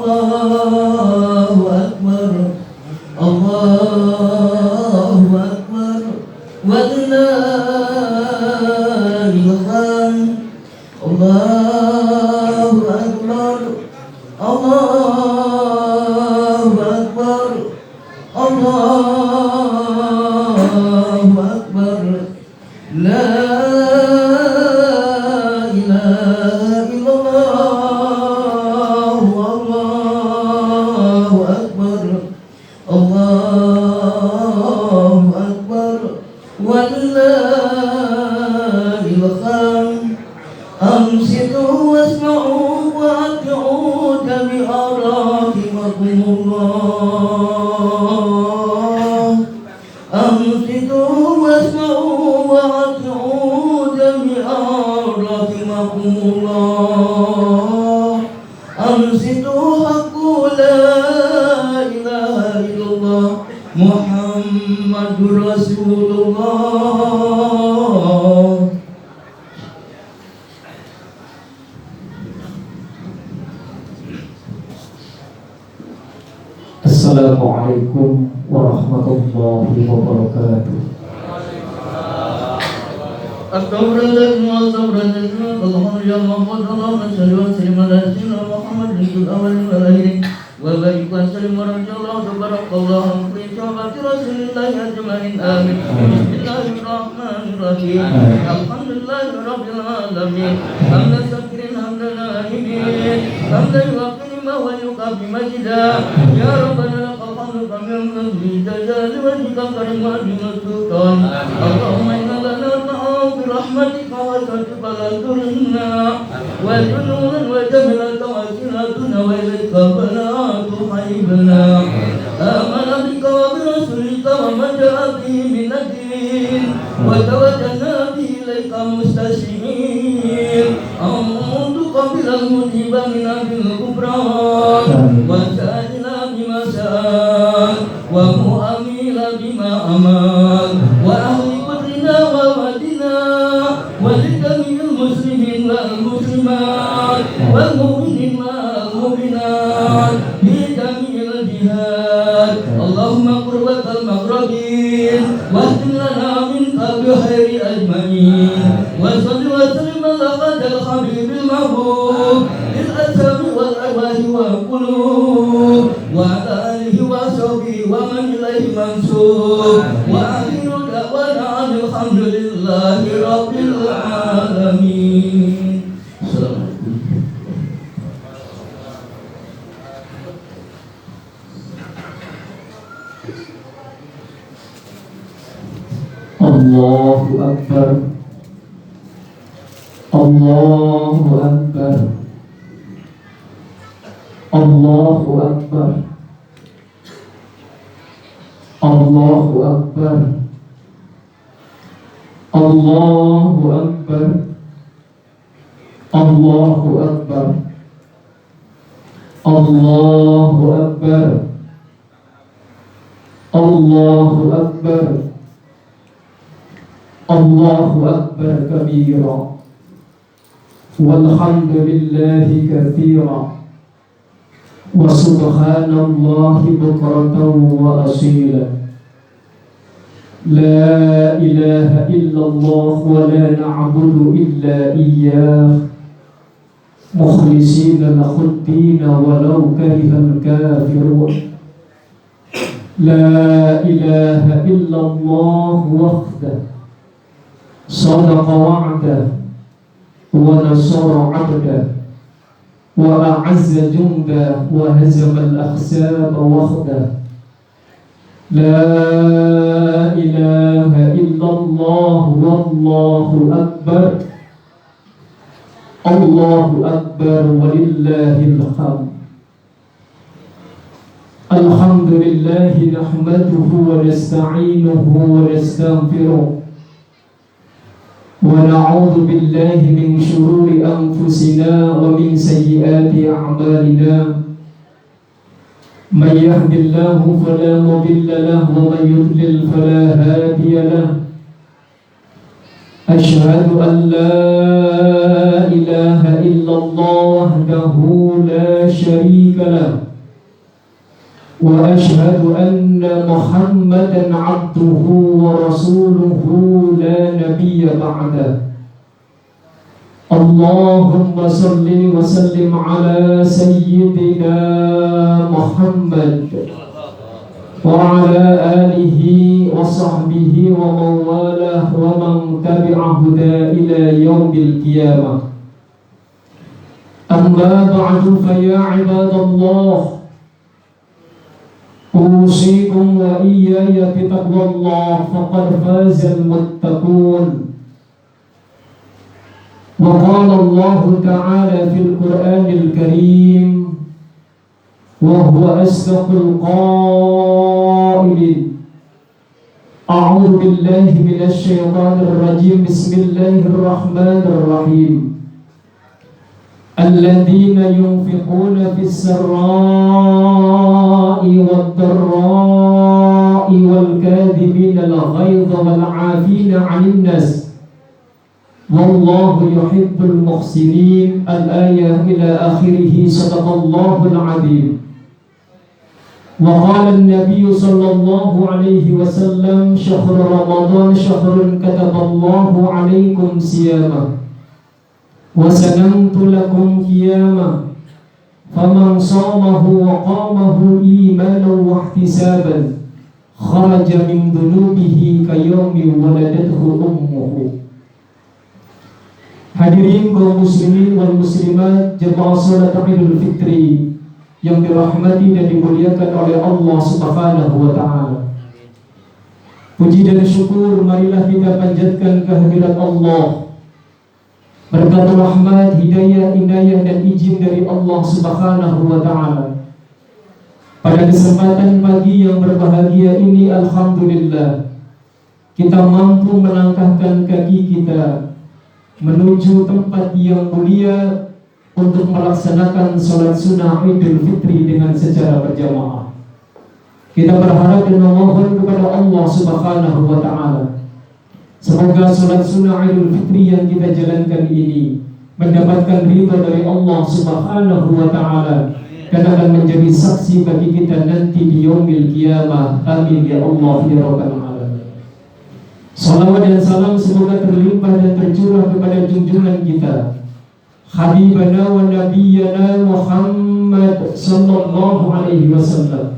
Allahu Akbar, Allahu Akbar, walillahil hamd. Allahu Akbar, Allahu Akbar, Allahu Akbar. La ilaha illallah, Allahu Akbar, Allahu Akbar, walillahil hamd. أنصتوا واسمعوا وأطيعوا جميع رحمكم الله. أنصتوا واسمعوا وأطيعوا جميع رحمكم الله. أنصتوا حق لا إله إلا الله محمد رسول الله. Assalamualaikum warahmatullahi wabarakatuh. Astagfirullahaladzim wa astagfirullahaladzim. Alhamdulillah wa sallallahu ala sayyidina Muhammad ridul awalin wal akhirin. Wa barik wa sallim wa rahmatullah tabarakallahu fi shabati rasulillahi ajma'in. Amin. Bismillahirrahmanirrahim. Alhamdulillahi rabbil alamin. Hamdan syakirin hamdan na'imin. Hamdan yuqini ma wa yuqabi majida. Ya Rabbana lakal hamdu kamil bi jalali wajhika karim wa sultan. Allahumma inna lana برحمتك وترتب لنا وجنونا وجملة وسنتنا وإليك فلا تحيبنا. آمنا بك وبرسولك وما جاء به من الدين وتوجهنا به إليك مستسلمين. أن تقبل المجيب منا بالغفران وسائلنا بما سأل ومؤمل بما أمل وأهل قدرنا وودنا ولجميع المسلمين والمسلمات والمؤمنين والمؤمنات في جميع الجهات. اللهم قربة المقربين واختم لنا منك بخير أجمعين. وصل وسلم على قدر الحبيب المحبوب للأسام والأرواح والقلوب وعلى آله وصحبه ومن إليه منسوب. وآخر دعوانا الحمد لله رب العالمين. Allahu Akbar, Allahu Akbar, Allahu Akbar, Allahu Akbar, Allahu Akbar, Allahu Akbar, Allahu Akbar, Allahu Akbar, Allahu Akbar kabira walhamdulillahi katsira wa subhanallahi bukratan wa asila. La ilaha illallah wa la na'budu illa iyyah mukhlisina lahud-din walau karihal kafirun. La ilaha illallah wahdahu sadaqa wa'dah wa nasara 'abdah wa a'azza jundah wa hazama al-ahzaba wahdah. La ilaha illallah wallahu akbar, Allahu akbar walillahil hamd. Alhamdulillahi nahmaduhu wa nasta'inuhu wa nastaghfiruh wa na'udzu billahi min shururi anfusina wa min sayyiati a'malina. Man yahdihillahu fala mudilla lahu wa man yudlil fala hadiya lahu. Asyhadu an la إله إلا الله وحده لا شريك له وأشهد أن محمدا عبده ورسوله لا نبي بعده اللهم صل وسلم على سيدنا محمد وعلى آله وصحبه ومن والاه ومن تبع هداه إلى يوم القيامة أما بعد فيا عباد الله أوصيكم وإياي بتقوى الله فقد فاز المتقون وقال الله تعالى في القرآن الكريم وهو أصدق القائلين أعوذ بالله من الشيطان الرجيم بسم الله الرحمن الرحيم الذين ينفقون في السراء والضراء والكاذبين الغيظ والعافين عن الناس والله يحب المحسنين الآية إلى آخره صدق الله العظيم وقال النبي صلى الله عليه وسلم شهر رمضان شهر كتب الله عليكم صيامه وسنمت لكم قيامه فمن صامه وقامه إيمانا واحتسابا خرج من ذنوبه كيوم ولدته أمه. Hadirin kaum muslimin wal muslimat jemaah salat Idul Fitri yang dirahmati dan dimuliakan oleh Allah Subhanahu wa taala. Puji dan syukur marilah kita panjatkan kehadirat Allah. Berkat rahmat, hidayah, inayah dan izin dari Allah Subhanahu wa taala. Pada kesempatan pagi yang berbahagia ini alhamdulillah kita mampu melangkahkan kaki kita menuju tempat yang mulia untuk melaksanakan sholat sunnah Idul Fitri dengan secara berjamaah. Kita berharap dan memohon kepada Allah Subhanahu wa taala semoga sholat sunnah Idul Fitri yang kita jalankan ini mendapatkan ridha dari Allah Subhanahu wa taala dan akan menjadi saksi bagi kita nanti di yaumil qiyamah. Amin ya Allah ya rabbal alamin. Salawat dan salam semoga terlimpah dan tercurah kepada junjungan kita Habibana wa Nabiyana Muhammad sallallahu alaihi wasallam,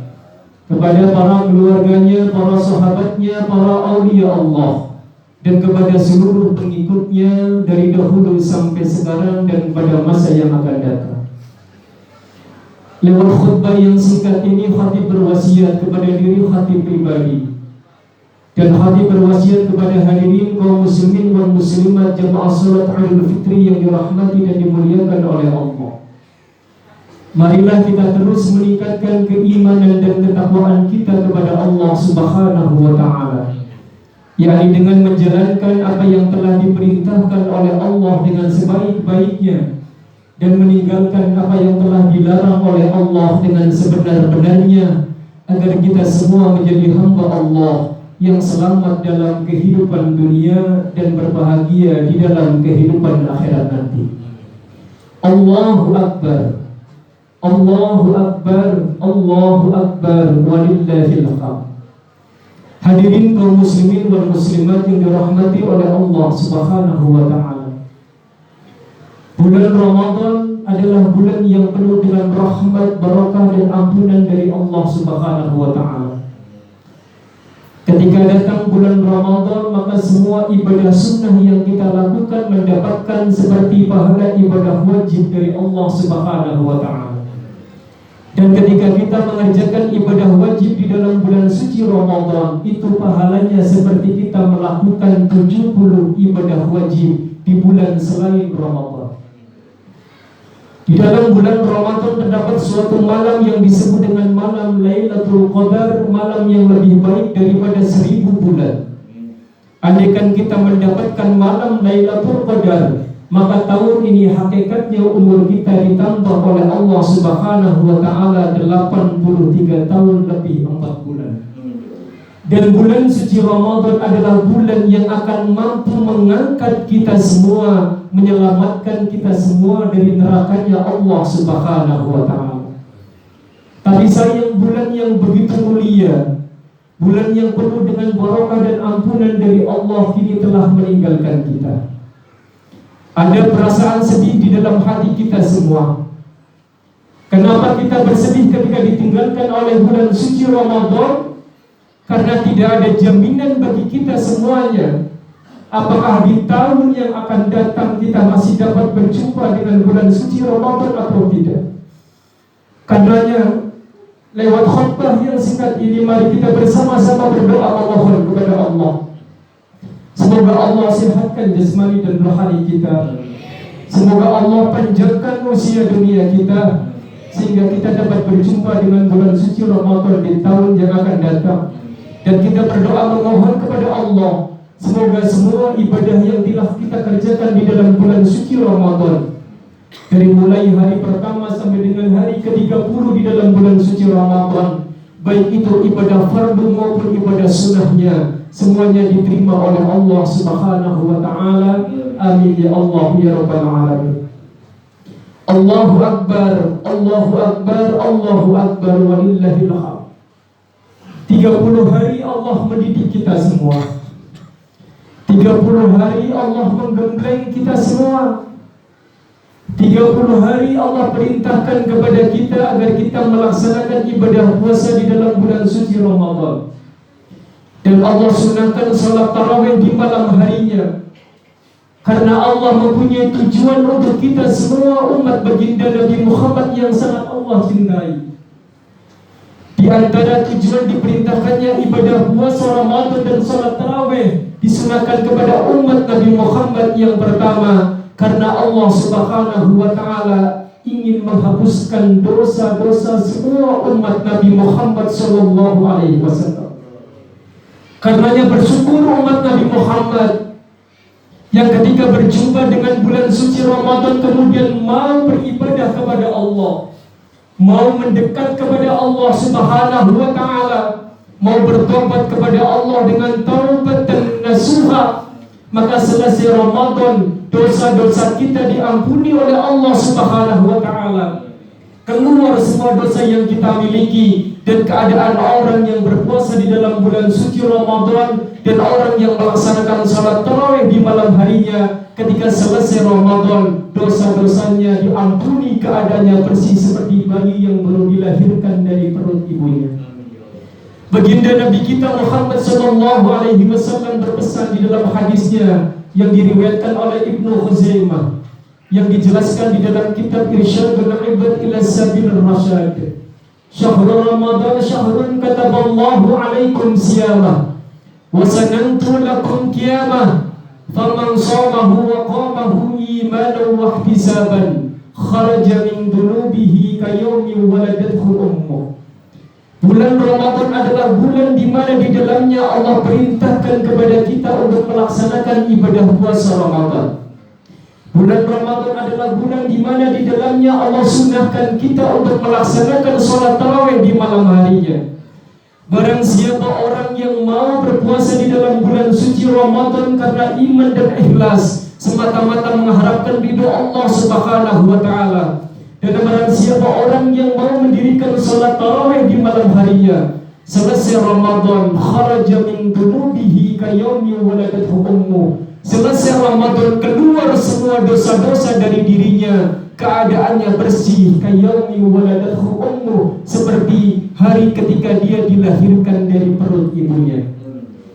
kepada para keluarganya, para sahabatnya, para aulia Allah, dan kepada seluruh pengikutnya dari dahulu sampai sekarang dan pada masa yang akan datang. Lewat khutbah yang singkat ini, khatib berwasiat kepada diri khatib pribadi dan khatib berwasiat kepada hadirin kaum muslimin wal muslimat jamaah salat Idul Fitri yang dirahmati dan dimuliakan oleh Allah. Marilah kita terus meningkatkan keimanan dan ketakwaan kita kepada Allah Subhanahu wa taala, yakni dengan menjalankan apa yang telah diperintahkan oleh Allah dengan sebaik-baiknya dan meninggalkan apa yang telah dilarang oleh Allah dengan sebenar-benarnya, agar kita semua menjadi hamba Allah yang selamat dalam kehidupan dunia dan berbahagia di dalam kehidupan akhirat nanti. Allahu Akbar, Allahu Akbar, Allahu Akbar, walillahil hamd. Hadirin kaum muslimin wal muslimat yang dirahmati oleh Allah Subhanahu wa taala. Bulan Ramadan adalah bulan yang penuh dengan rahmat, barakah dan ampunan dari Allah Subhanahu wa taala. Ketika datang bulan Ramadan, maka semua ibadah sunnah yang kita lakukan mendapatkan seperti pahala ibadah wajib dari Allah Subhanahu wa taala. Dan ketika kita mengerjakan ibadah wajib di dalam bulan suci Ramadan, itu pahalanya seperti kita melakukan 70 ibadah wajib di bulan selain Ramadan. Di dalam bulan Ramadan terdapat suatu malam yang disebut dengan malam Lailatul Qadar, malam yang lebih baik daripada 1000 bulan. Andaikan kita mendapatkan malam Lailatul Qadar, maka tahun ini hakikatnya umur kita ditambah oleh Allah Subhanahu wa taala 83 tahun lebih 4 bulan. Dan bulan suci Ramadan adalah bulan yang akan mampu mengangkat kita semua, menyelamatkan kita semua dari nerakanya Allah Subhanahu wa ta'ala. Tapi sayang, bulan yang begitu mulia, bulan yang penuh dengan barokah dan ampunan dari Allah, kini telah meninggalkan kita. Ada perasaan sedih di dalam hati kita semua. Kenapa kita bersedih ketika ditinggalkan oleh bulan suci Ramadan? Karena tidak ada jaminan bagi kita semuanya, apakah di tahun yang akan datang kita masih dapat berjumpa dengan bulan suci Ramadan atau tidak. Karenanya, lewat khutbah yang singkat ini, mari kita bersama-sama berdoa memohon kepada Allah. Semoga Allah sehatkan jasmani dan rohani kita. Semoga Allah panjangkan usia dunia kita, sehingga kita dapat berjumpa dengan bulan suci Ramadan di tahun yang akan datang. Dan kita berdoa memohon kepada Allah, semoga semua ibadah yang telah kita kerjakan di dalam bulan suci Ramadan, dari mulai hari pertama sampai dengan hari ke-30 di dalam bulan suci Ramadan, baik itu ibadah fardu maupun ibadah sunnahnya, semuanya diterima oleh Allah Subhanahu wa ta'ala. Amin ya Allah ya Rabbal Alamin. Allahu Akbar, Allahu Akbar, Allahu Akbar, walillahil hamd. 30 hari Allah mendidik kita semua. 30 hari Allah menggembleng kita semua. 30 hari Allah perintahkan kepada kita agar kita melaksanakan ibadah puasa di dalam bulan suci Ramadan. Dan Allah sunahkan salat tarawih di malam harinya. Karena Allah mempunyai tujuan untuk kita semua umat baginda Nabi Muhammad yang sangat Allah cintai. Di antara tujuan diperintahkannya ibadah puasa Ramadan dan salat tarawih disunahkan kepada umat Nabi Muhammad yang pertama, karena Allah Subhanahu wa ta'ala ingin menghapuskan dosa-dosa semua umat Nabi Muhammad sallallahu alaihi wasallam. Karenanya bersyukur umat Nabi Muhammad yang ketika berjumpa dengan bulan suci Ramadan kemudian mau beribadah kepada Allah, mau mendekat kepada Allah Subhanahu wa ta'ala, mau bertobat kepada Allah dengan taubat dan nasuha, maka selesai Ramadan dosa-dosa kita diampuni oleh Allah Subhanahu wa ta'ala. Keluar semua dosa yang kita miliki, dan keadaan orang yang berpuasa di dalam bulan suci Ramadan dan orang yang melaksanakan salat tarawih di malam harinya, ketika selesai Ramadan dosa-dosanya diampuni, keadaannya bersih seperti bayi yang baru dilahirkan dari perut ibunya. Baginda Nabi kita Muhammad sallallahu alaihi wasallam berpesan di dalam hadisnya yang diriwayatkan oleh Ibnu Khuzaimah, yang dijelaskan di dalam kitab Irsyadul Ibad ila Sabil Rasyad. Syahrul Ramadan syahrun kataballahu alaikum siyamah wa sanantu lakum qiyamah, faman shamahu wa qamahu imanan wa ihtisaban kharaja min dunubihi kayawmi waladathu ummuh. Bulan Ramadan adalah bulan di mana di dalamnya Allah perintahkan kepada kita untuk melaksanakan ibadah puasa Ramadan. Bulan Ramadan adalah bulan di mana di dalamnya Allah sunahkan kita untuk melaksanakan sholat tarawih di malam harinya. Barang siapa orang yang mau berpuasa di dalam bulan suci Ramadan karena iman dan ikhlas, semata-mata mengharapkan ridho Allah Subhanahu wa ta'ala, dan barang siapa orang yang mau mendirikan sholat tarawih di malam harinya, selesai Ramadan kharaja min dunubihi kayawmi waladathu ummuh. Selesai Ramadan keluar semua dosa-dosa dari dirinya, keadaannya bersih kayawmi waladathu ummuh, seperti hari ketika dia dilahirkan dari perut ibunya.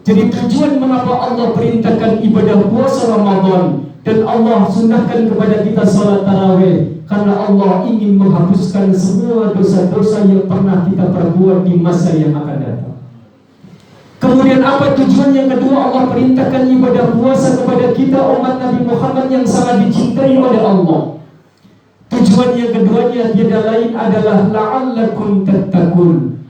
Jadi tujuan mengapa Allah perintahkan ibadah puasa Ramadan dan Allah sunahkan kepada kita salat tarawih, karena Allah ingin menghapuskan semua dosa-dosa yang pernah kita perbuat di masa yang akan datang. Kemudian apa tujuan yang kedua Allah perintahkan ibadah puasa kepada kita umat Nabi Muhammad yang sangat dicintai oleh Allah? Tujuan yang keduanya tiada lain adalah la'allakum tattaqun.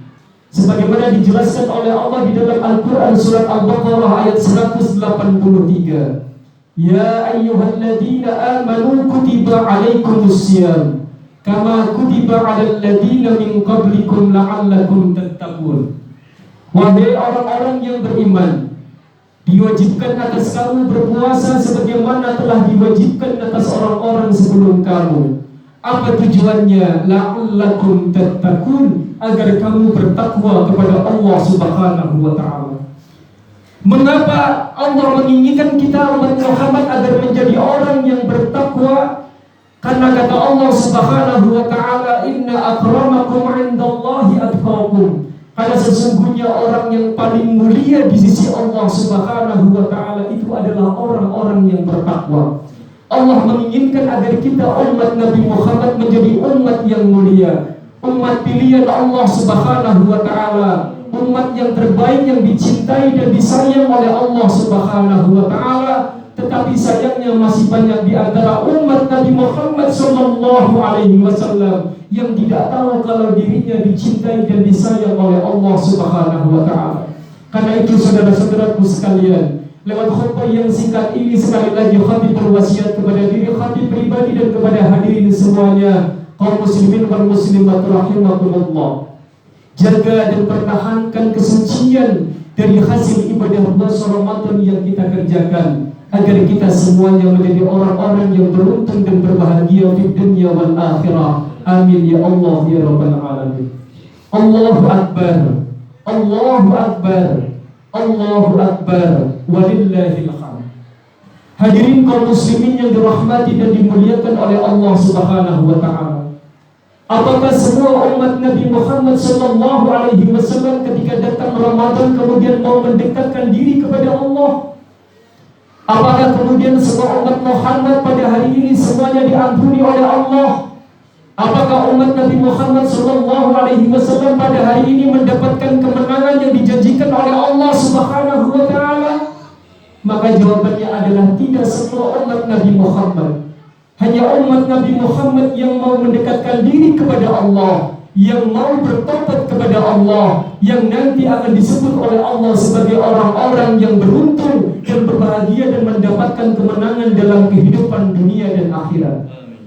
Sebagaimana dijelaskan oleh Allah di dalam Al-Quran surat Al-Baqarah ayat 183. Ya ayyuhalladzina amanu kutiba alaikumusiyam kama kutiba alal ladzina min qablikum la'allakum tattaqun. Wahai orang-orang yang beriman, diwajibkan atas kamu berpuasa sebagaimana telah diwajibkan atas orang-orang sebelum kamu. Apa tujuannya? La'allakum tattaqun, agar kamu bertakwa kepada Allah Subhanahu wa ta'ala. Mengapa Allah menginginkan kita umat Muhammad agar menjadi orang yang bertakwa? Karena kata Allah Subhanahu wa ta'ala, inna akramakum 'indallahi atqakum. Karena sesungguhnya orang yang paling mulia di sisi Allah Subhanahu wa ta'ala itu adalah orang-orang yang bertakwa. Allah menginginkan agar kita umat Nabi Muhammad menjadi umat yang mulia, umat pilihan Allah Subhanahu wa ta'ala, umat yang terbaik yang dicintai dan disayang oleh Allah Subhanahu wa ta'ala. Tetapi sayangnya masih banyak di antara umat Nabi Muhammad sallallahu alaihi wasallam yang tidak tahu kalau dirinya dicintai dan disayang oleh Allah Subhanahu wa ta'ala. Karena itu saudara-saudaraku sekalian, lewat khutbah yang singkat ini sekali lagi khatib berwasiat kepada diri khatib pribadi dan kepada hadirin semuanya, kaum muslimin wal muslimat rahimakumullah. Jaga dan pertahankan kesucian dari hasil ibadah puasa Ramadan yang kita kerjakan, agar kita semuanya menjadi orang-orang yang beruntung dan berbahagia di dunia wal akhirah. Amin ya Allah ya rabbal alamin. Allahu akbar, Allahu akbar, Allahu akbar, walillahil hamd. Hadirin kaum muslimin yang dirahmati dan dimuliakan oleh Allah Subhanahu wa ta'ala. Apakah semua umat Nabi Muhammad sallallahu alaihi wasallam ketika datang Ramadan kemudian mau mendekatkan diri kepada Allah? Apakah kemudian semua umat Muhammad pada hari ini semuanya diampuni oleh Allah? Apakah umat Nabi Muhammad sallallahu alaihi wasallam pada hari ini mendapatkan kemenangan yang dijanjikan oleh Allah Subhanahu wa ta'ala? Maka jawabannya adalah tidak semua umat Nabi Muhammad. Hanya umat Nabi Muhammad yang mau mendekatkan diri kepada Allah, yang mau bertobat kepada Allah, yang nanti akan disebut oleh Allah sebagai orang-orang yang beruntung dan berbahagia dan mendapatkan kemenangan dalam kehidupan dunia dan akhirat.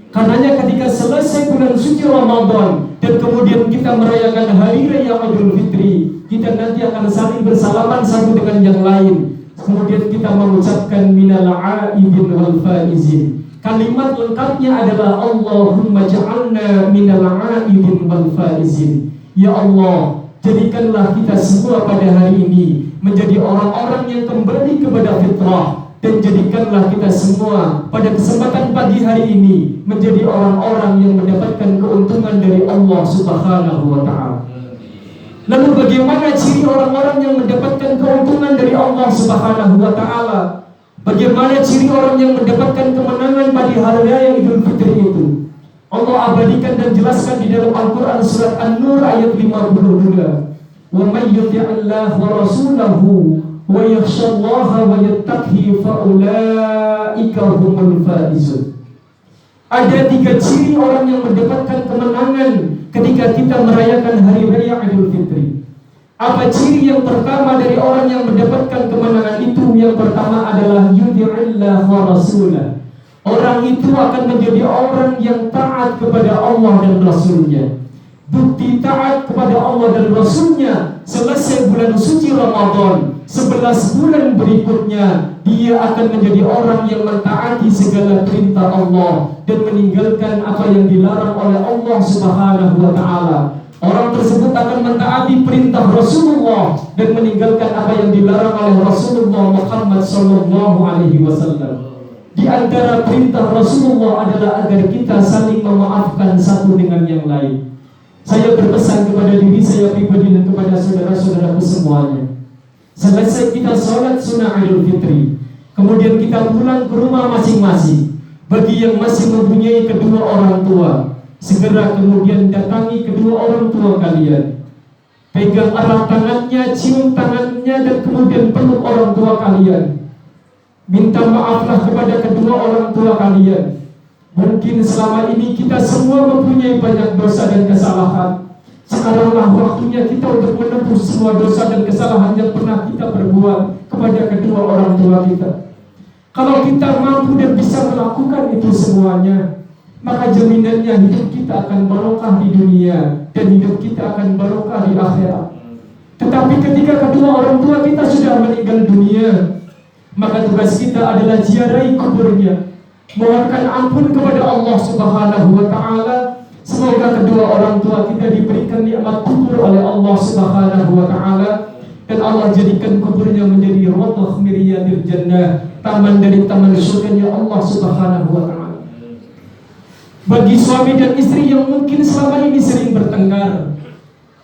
Karenanya ketika selesai bulan suci Ramadan dan kemudian kita merayakan hari raya Idul Fitri, kita nanti akan saling bersalaman satu dengan yang lain. Kemudian kita mengucapkan minal aidin wal faizin. Kalimat lengkapnya adalah Allahumma ja'alna minal aidin wal faizin. Ya Allah, jadikanlah kita semua pada hari ini menjadi orang-orang yang kembali kepada fitrah, dan jadikanlah kita semua pada kesempatan pagi hari ini menjadi orang-orang yang mendapatkan keuntungan dari Allah Subhanahu wa ta'ala. Lalu bagaimana ciri orang-orang yang mendapatkan keuntungan dari Allah Subhanahu wa ta'ala? Bagaimana ciri orang yang mendapatkan kemenangan pada hari raya Idul Fitri itu? Allah abadikan dan jelaskan di dalam Al-Quran surat An-Nur ayat 52. Wa may yuti'illah wa rasulahu wa yakhshallaha wa yattaqhi fa ulaika humul faizun. Ada 3 ciri orang yang mendapatkan kemenangan ketika kita merayakan hari raya Idul Fitri. Apa ciri yang pertama dari orang yang mendapatkan kemenangan itu? Yang pertama adalah yuti'illah wa rasulah. Orang itu akan menjadi orang yang taat kepada Allah dan Rasulnya. Bukti taat kepada Allah dan Rasulnya, selesai bulan suci Ramadan, 11 bulan berikutnya dia akan menjadi orang yang mentaati segala perintah Allah dan meninggalkan apa yang dilarang oleh Allah Subhanahu wa ta'ala. Orang tersebut akan mentaati perintah Rasulullah dan meninggalkan apa yang dilarang oleh Rasulullah Muhammad sallallahu alaihi wasallam. Di antara perintah Rasulullah adalah agar kita saling memaafkan satu dengan yang lain. Saya berpesan kepada diri saya pribadi dan kepada saudara-saudaraku semuanya. Selesai kita sholat sunnah Idul Fitri, kemudian kita pulang ke rumah masing-masing. Bagi yang masih mempunyai kedua orang tua, segera kemudian datangi kedua orang tua kalian. Pegang erat tangannya, cium tangannya, dan kemudian peluk orang tua kalian. Minta maaflah kepada kedua orang tua kalian. Mungkin selama ini kita semua mempunyai banyak dosa dan kesalahan. Sekaranglah waktunya kita untuk menebus semua dosa dan kesalahan yang pernah kita perbuat kepada kedua orang tua kita. Kalau kita mampu dan bisa melakukan itu semuanya, maka jaminannya hidup kita akan barokah di dunia dan hidup kita akan barokah di akhirat. Tetapi ketika kedua orang tua kita sudah meninggal dunia, maka tugas kita adalah ziarahi kuburnya, mohonkan ampun kepada Allah Subhanahu wa taala. Semoga kedua orang tua kita diberikan nikmat kubur oleh Allah Subhanahu wa taala, dan Allah jadikan kuburnya menjadi rawdah min riyadil jannah, taman dari taman surganya Allah Subhanahu wa taala. Bagi suami dan istri yang mungkin selama ini sering bertengkar,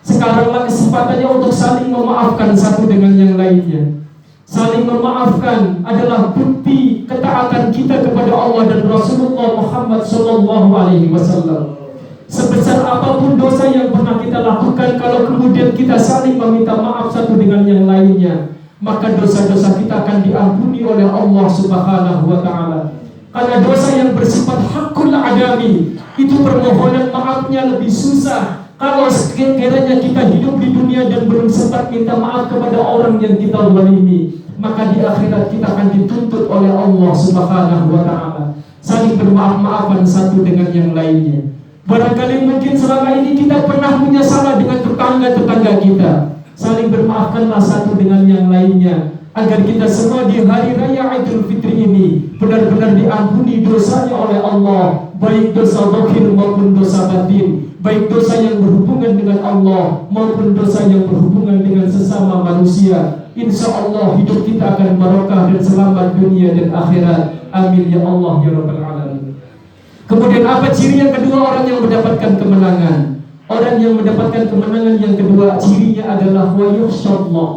sekaranglah kesempatannya untuk saling memaafkan satu dengan yang lainnya. Saling memaafkan adalah bukti ketaatan kita kepada Allah dan Rasulullah Muhammad sallallahu alaihi wasallam. Sebesar apapun dosa yang pernah kita lakukan, kalau kemudian kita saling meminta maaf satu dengan yang lainnya, maka dosa-dosa kita akan diampuni oleh Allah Subhanahu wa taala. Karena dosa yang bersifat hakul adami, itu permohonan maafnya lebih susah. Kalau sekiranya kita hidup di dunia dan belum sempat minta maaf kepada orang yang kita zalimi, maka di akhirat kita akan dituntut oleh Allah Subhanahu wa taala. Saling bermaaf-maafan satu dengan yang lainnya. Barangkali mungkin selama ini kita pernah punya salah dengan tetangga-tetangga kita. Saling bermaafkanlah satu dengan yang lainnya, agar kita semua di hari raya Idul Fitri ini benar-benar diampuni dosanya oleh Allah, baik dosa zahir maupun dosa batin, baik dosa yang berhubungan dengan Allah maupun dosa yang berhubungan dengan sesama manusia. Insya Allah hidup kita akan barokah dan selamat dunia dan akhirat. Amin ya Allah ya Rabbal Alamin. Kemudian apa ciri yang kedua orang yang mendapatkan kemenangan? Orang yang mendapatkan kemenangan yang kedua, cirinya adalah wa yakhshallah.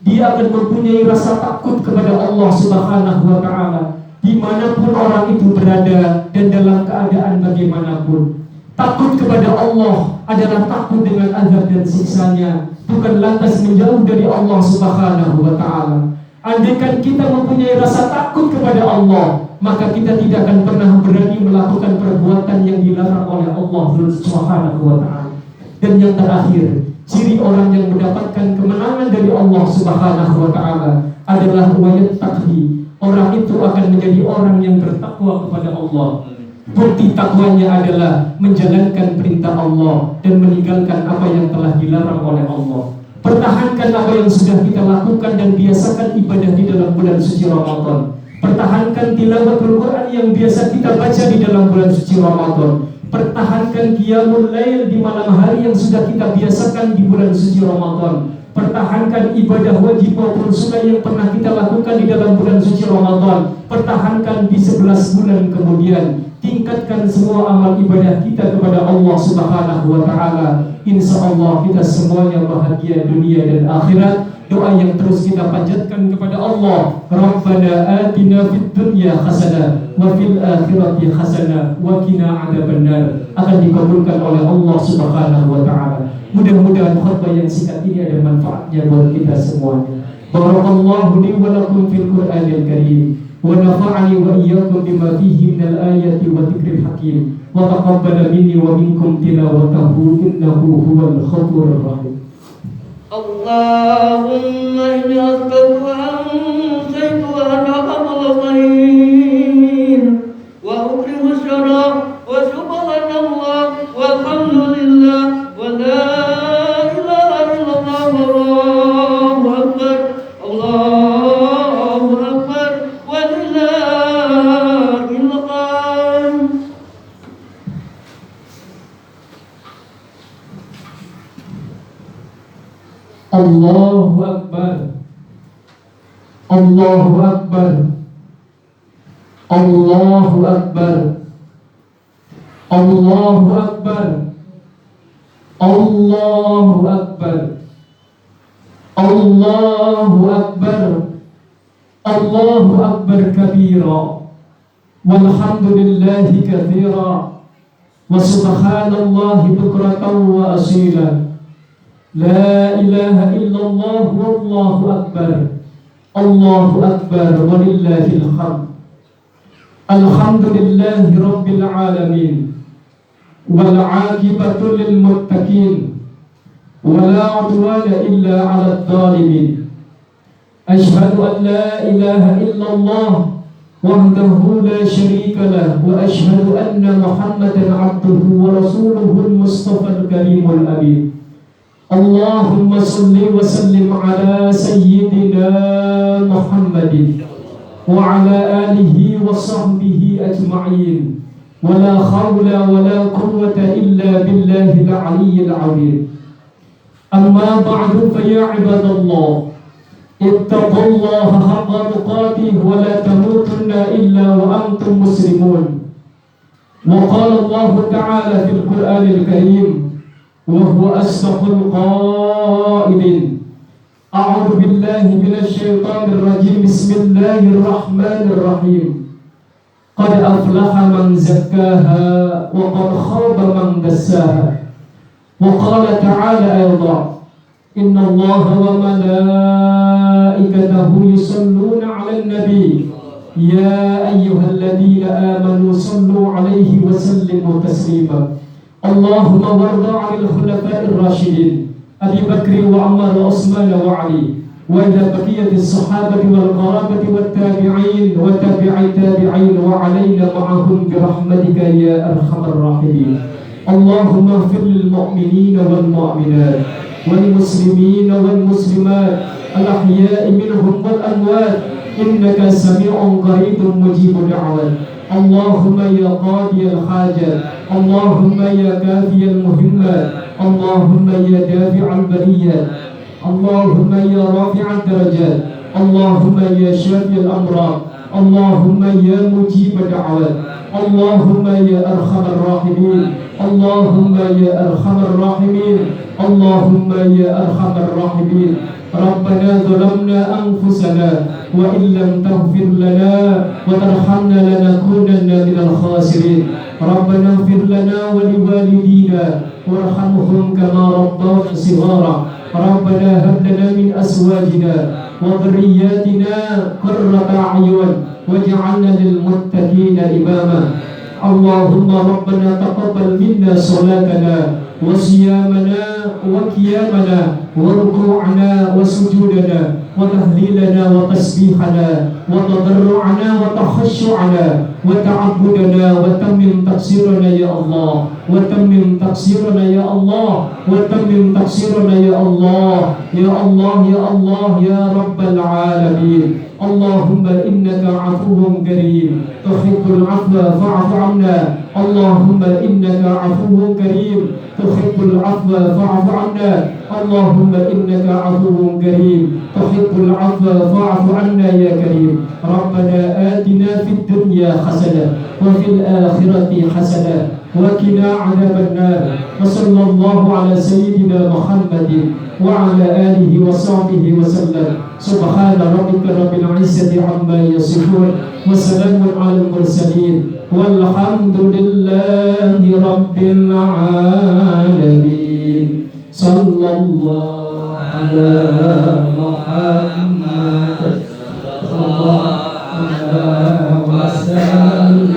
Dia akan mempunyai rasa takut kepada Allah Subhanahu wa taala dimanapun orang itu berada dan dalam keadaan bagaimanapun. Takut kepada Allah adalah takut dengan azab dan siksanya, bukan lantas menjauh dari Allah Subhanahu wa taala. Andaikan kita mempunyai rasa takut kepada Allah, maka kita tidak akan pernah berani melakukan perbuatan yang dilarang oleh Allah Subhanahu wa taala. Dan yang terakhir, ciri orang yang mendapatkan kemenangan dari Allah Subhanahu wa taala adalah wayattaqi. Orang itu akan menjadi orang yang bertakwa kepada Allah. Bukti takwanya adalah menjalankan perintah Allah dan meninggalkan apa yang telah dilarang oleh Allah. Pertahankan apa yang sudah kita lakukan dan biasakan ibadah di dalam bulan suci Ramadan. Pertahankan tilawatul Quran yang biasa kita baca di dalam bulan suci Ramadan. Pertahankan qiyamul lail di malam hari yang sudah kita biasakan di bulan suci Ramadan. Pertahankan ibadah wajib maupun sunnah yang pernah kita lakukan di dalam bulan suci Ramadan. Pertahankan di 11 bulan kemudian. Tingkatkan semua amal ibadah kita kepada Allah Subhanahu wa taala. Insya Allah kita semuanya bahagia dunia dan akhirat. Doa yang terus kita panjatkan kepada Allah, Rabbana atina fid dunya hasanah wa fil akhirati hasanah wa qina adzabannar, akan dikabulkan oleh Allah Subhanahu wa taala. Mudah-mudahan khutbah yang singkat ini ada manfaatnya buat kita semuanya. Barakallahu li wa lakum fil Qur'anil Karim wa nafa'ani wa iyyakum bima fihi minal ayati wa dzikril hakim wa taqabbala minni wa minkum tilawatahu innahu huwal ghafurur rahim. Allahumma inni as'aluka an saytu'ana amal khair wa ukrimu syara wa subhanallah walhamdulillah wa la ilaha illallah wallahu akbar Allahu akbar wa lillahil hamd. Allahu Akbar, Allahu Akbar, Allahu Akbar, Allahu Akbar, Allahu Akbar, Allahu Akbar, Allahu Akbar kabira, walhamdulillahi katsira, wa subhanallahi bukratan wa asila. La ilaha illallah wallahu akbar. Allahu akbar walillahil hamd. Alhamdulillahi rabbil alamin. Wal 'aqibatu lil muttaqin. Wa la 'udwana illa 'alal zalimin. Asyhadu an la ilaha illallah wahdahu la syarika lah wa asyhadu anna Muhammadan 'abduhu wa rasuluhul mustafal karimul amin. اللهم صل وسلم على سيدنا محمد وعلى آله وصحبه أجمعين ولا حول ولا قوة إلا بالله العلي العظيم أما بعد فيا عباد الله اتقوا الله حق تقاته ولا تموتن إلا وأنتم مسلمون وقال الله تعالى في القرآن الكريم وهو أصدق القائلين أعوذ بالله من الشيطان الرجيم بسم الله الرحمن الرحيم قد أفلح من زكاها وقد خاب من دساها وقال تعالى أيضا إن الله وملائكته يصلون على النبي يا أيها الذين آمنوا صلوا عليه وسلموا تسليما اللهم وارض عن الخلفاء الراشدين أبي بكر وعمر وعثمان وعلي وإلى بقية الصحابة والقرابة والتابعين وتابعي التابعين وعلينا معهم برحمتك يا أرحم الراحمين اللهم اغفر للمؤمنين والمؤمنات والمسلمين والمسلمات الأحياء منهم والأموات إنك سميع قريب مجيب دعوات اللهم يا قاضي الحاجات اللهم يا كافي المهمات اللهم يا دافع البريات اللهم يا رافع الدرجات اللهم يا شافي الأمراض اللهم يا مجيب دعوات اللهم يا أرحم الراحمين اللهم يا أرحم الراحمين اللهم يا أرحم الراحمين ربنا ظلمنا أنفسنا وإن لم تغفر لنا وترحمنا لنكونن من الخاسرين ربنا اغفر لنا ولوالدينا وارحمهم كما ربونا صغارا ربنا هب لنا من أزواجنا وذرياتنا قرة أعين واجعلنا للمتقين إماما اللهم ربنا تقبل منا صلاتنا وصيامنا وقيامنا وركوعنا وسجودنا وتهليلنا وتسبيحنا وتضرعنا وتخشعنا وتعبدنا وتمم تقصيرنا يا الله وتمم تقصيرنا يا الله وتمم تقصيرنا يا الله يا الله يا الله يا رب العالمين اللهم إنك عفو كريم تحب العفو فاعف عنا اللهم إنك عفو كريم تحب العفو فاعف عنا اللهم إنك عفو كريم تحب العفو فاعف عنا يا كريم ربنا آتنا في الدنيا حسنة وفي الآخرة حسنة وقنا عذاب النار وصلى الله على سيدنا محمد وعلى آله وصحبه وسلم سبحان ربك رب العزة عما يصفون وسلام على المرسلين والحمد لله رب العالمين صلى الله على محمد صلى الله عليه وسلم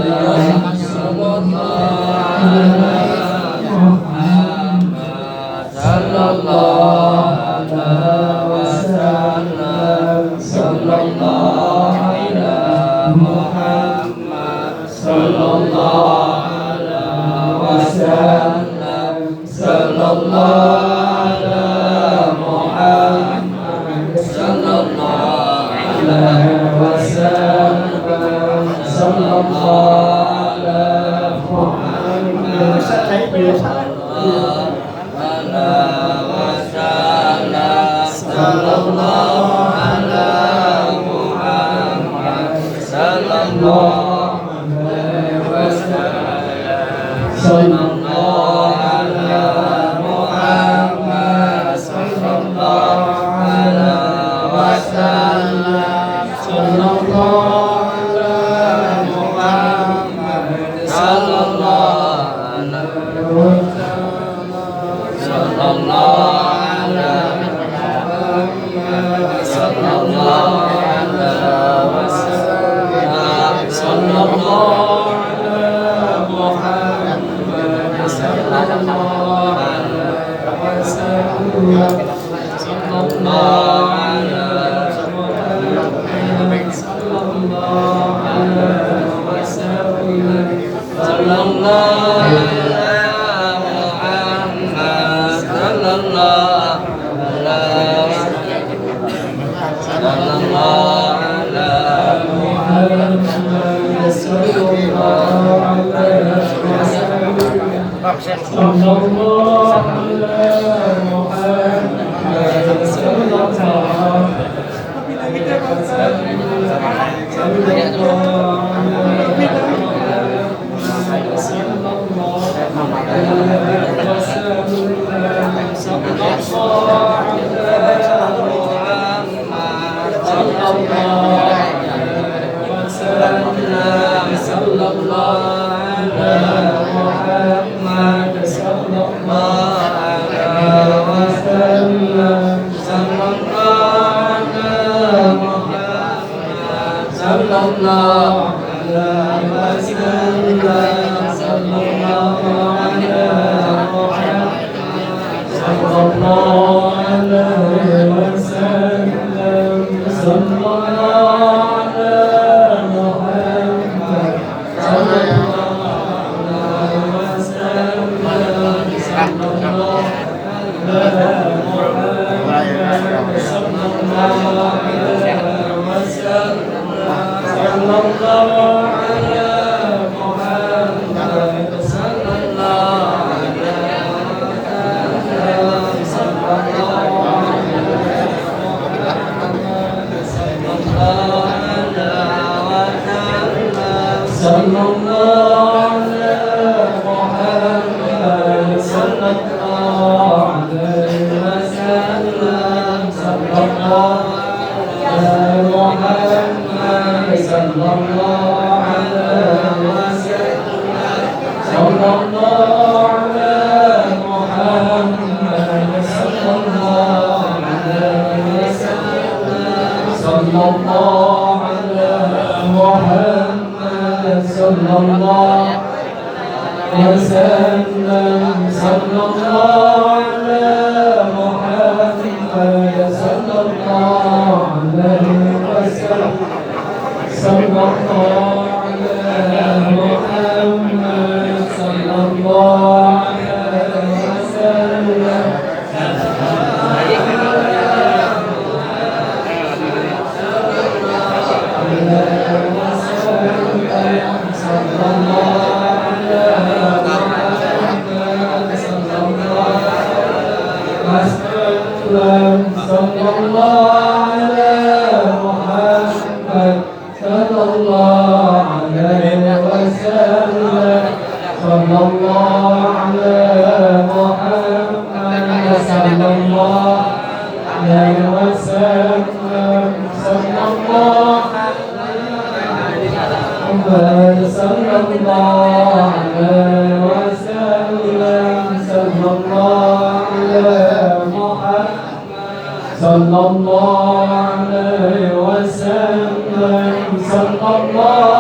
Sallallahu Sallallahu alaihi wasallam, sallallahu